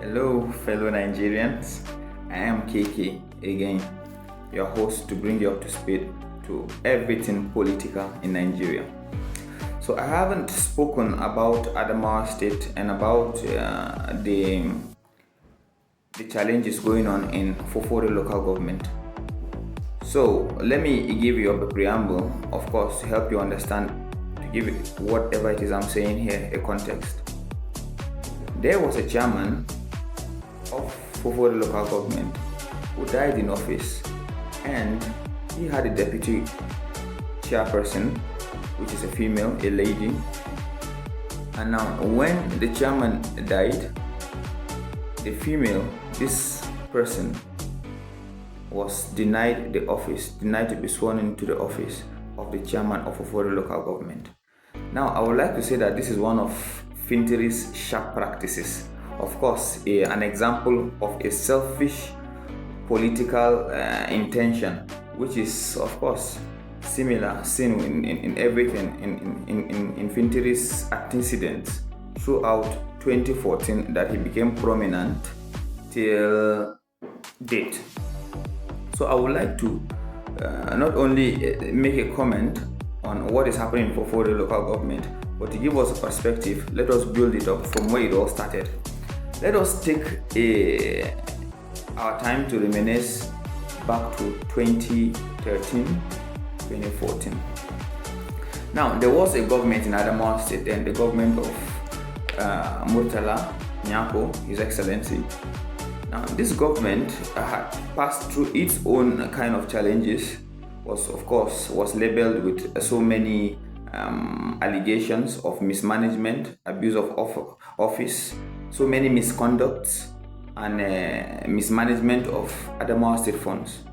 Hello, fellow Nigerians. I am KK again, your host to bring you up to speed to everything political in Nigeria. So I haven't spoken about Adamawa State and about the challenges going on in Fufore local government. So let me give you a preamble, of course, to help you understand, to give it whatever it is I'm saying here a context. There was a chairman of Fufore local government who died in office, and he had a deputy chairperson, which is a female, a lady. And now when the chairman died, the female, this person, was denied the office, denied to be sworn into the office of the chairman of Fufore local government. Now I would like to say that this is one of Fintiri's sharp practices. Of course, an example of a selfish political intention, which is of course similar seen in everything in Fintiri's antecedents throughout 2014 that he became prominent till date. So I would like to not only make a comment on what is happening for the local government, but to give us a perspective. Let us build it up from where it all started. Let us take our time to reminisce back to 2013, 2014. Now, there was a government in Adamawa State then, the government of Murtala Nyako, His Excellency. Now, this government had passed through its own kind of challenges, was labeled with so many allegations of mismanagement, abuse of office, so many misconducts, and mismanagement of Adamawa State funds.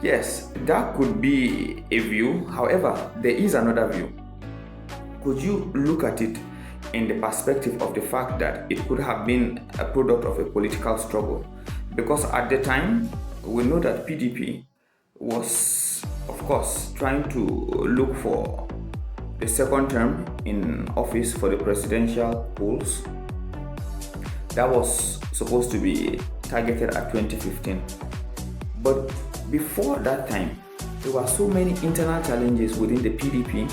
Yes, that could be a view. However, there is another view. Could you look at it in the perspective of the fact that it could have been a product of a political struggle? Because at the time, we know that PDP was, of course, trying to look for the second term in office for the presidential polls. That was supposed to be targeted at 2015. But before that time, there were so many internal challenges within the PDP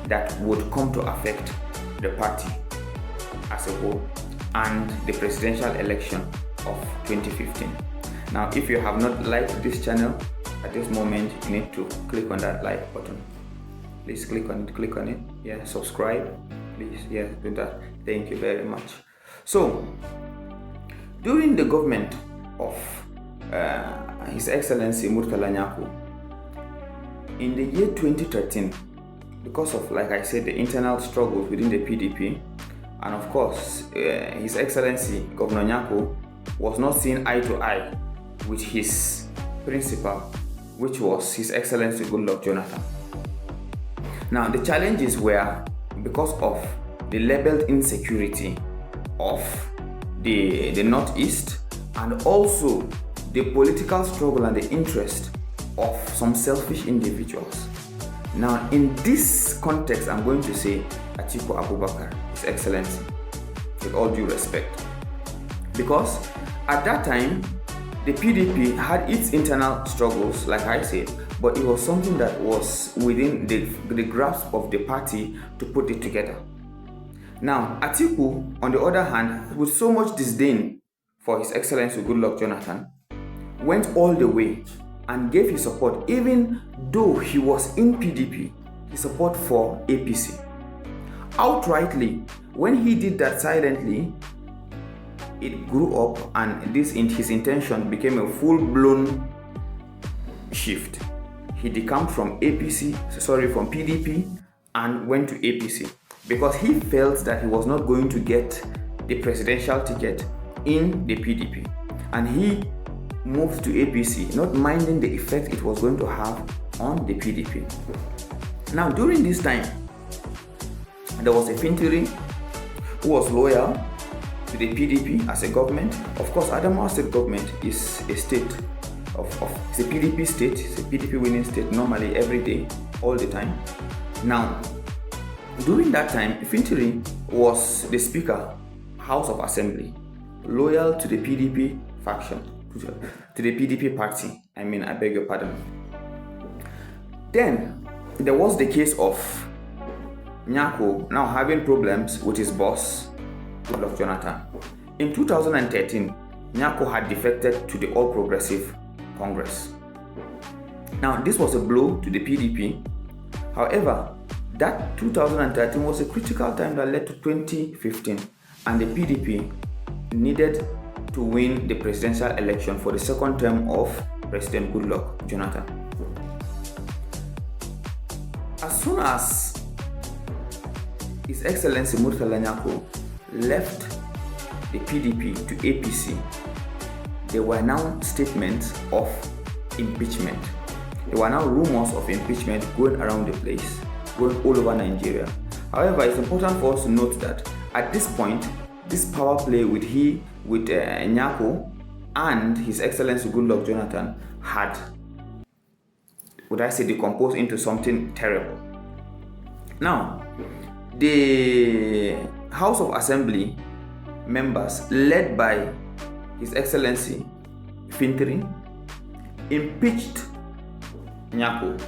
that would come to affect the party as a whole and the presidential election of 2015. Now, if you have not liked this channel at this moment, you need to click on that like button. Please click on it. Yeah, subscribe. Please, yeah, do that. Thank you very much. So, during the government of His Excellency Murtala Nyako, in the year 2013, because of, like I said, the internal struggles within the PDP, and of course, His Excellency Governor Nyako was not seen eye to eye with his principal, which was His Excellency Goodluck Jonathan. Now, the challenges were because of the labeled insecurity of the Northeast, and also the political struggle and the interest of some selfish individuals. Now, in this context, I'm going to say Atiku Abubakar, His Excellency, with all due respect. Because at that time, the PDP had its internal struggles, like I said, but it was something that was within the grasp of the party to put it together. Now, Atiku, on the other hand, with so much disdain for His Excellency Goodluck Jonathan, went all the way and gave his support, even though he was in PDP, his support for APC. Outrightly, when he did that silently, it grew up, and his intention became a full-blown shift. He decamped from PDP and went to APC because he felt that he was not going to get the presidential ticket in the PDP, and he moved to APC, not minding the effect it was going to have on the PDP. Now, during this time, there was a Fintiri who was loyal to the PDP as a government. Of course, Adamawa State government is a state it's a PDP state, it's a PDP winning state normally every day, all the time. Now, during that time, Fintiri was the Speaker, House of Assembly, loyal to the PDP faction, to the PDP party. I beg your pardon. Then there was the case of Nyako now having problems with his boss, Goodluck Jonathan. In 2013, Nyako had defected to the All Progressive Congress. Now, this was a blow to the PDP. However, that 2013 was a critical time that led to 2015, and the PDP needed to win the presidential election for the second term of President Goodluck Jonathan. As soon as His Excellency Murtala Nyako left the PDP to APC, there were now statements of impeachment. There were now rumors of impeachment going around the place, going all over Nigeria. However, it's important for us to note that at this point, this power play with Nyako and His Excellency Goodluck Jonathan had, decomposed into something terrible. Now, the House of Assembly members, led by His Excellency Fintiri, impeached Nyako.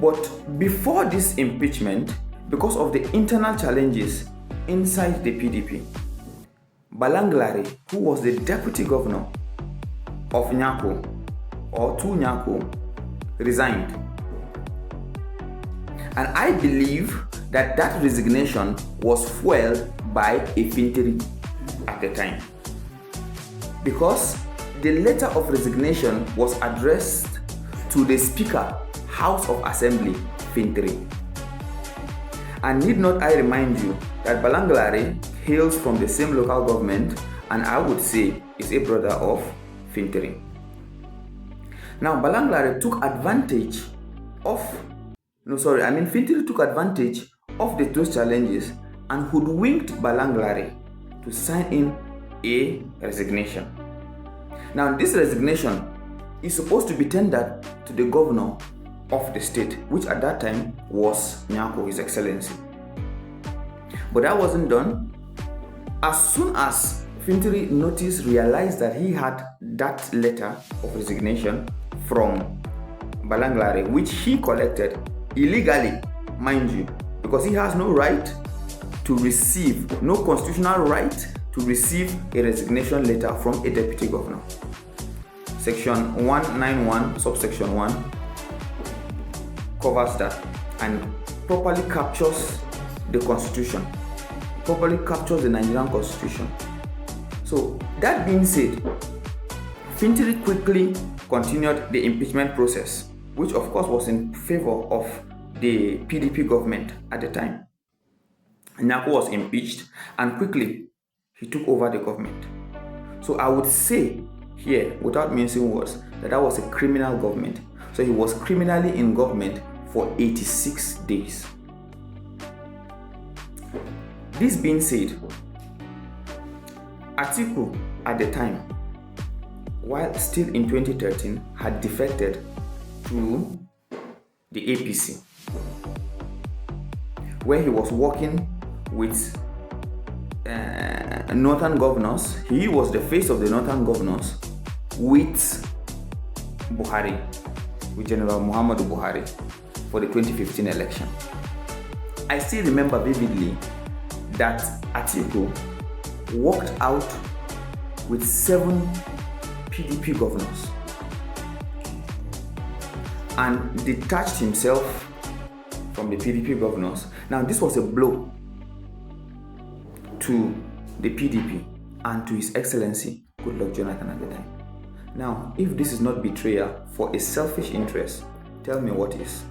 But before this impeachment, because of the internal challenges inside the PDP, Bala Nglari, who was the deputy governor of Nyako, or to Nyako, resigned. And I believe that resignation was fueled by a Fintiri at the time, because the letter of resignation was addressed to the Speaker, House of Assembly-Fintiri. And need not I remind you that Bala Nglari hails from the same local government, and I would say is a brother of Fintiri. Now, Bala Nglari took advantage of, Fintiri took advantage of those challenges and hoodwinked Bala Nglari to sign in a resignation. Now, this resignation is supposed to be tendered to the governor of the state, which at that time was Nyako, His Excellency. But that wasn't done. As soon as Fintiri realized that he had that letter of resignation from Bala Nglari, which he collected illegally, mind you, because he has no right to receive, no constitutional right to receive a resignation letter from a deputy governor. Section 191, subsection 1 covers that and properly captures the constitution, properly captures the Nigerian constitution. So that being said, Fintiri quickly continued the impeachment process, which of course was in favor of the PDP government at the time. Nyako was impeached and quickly he took over the government. So I would say here, without mincing words, that was a criminal government. So he was criminally in government for 86 days. This being said, Atiku at the time, while still in 2013, had defected to the APC, where he was working with northern governors. He was the face of the northern governors with Buhari, with General Muhammadu Buhari for the 2015 election. I still remember vividly that Atiku walked out with 7 PDP governors and detached himself from the PDP governors. Now, this was a blow to the PDP and to His Excellency Goodluck Jonathan at the time. Now, if this is not betrayal for a selfish interest, tell me what is.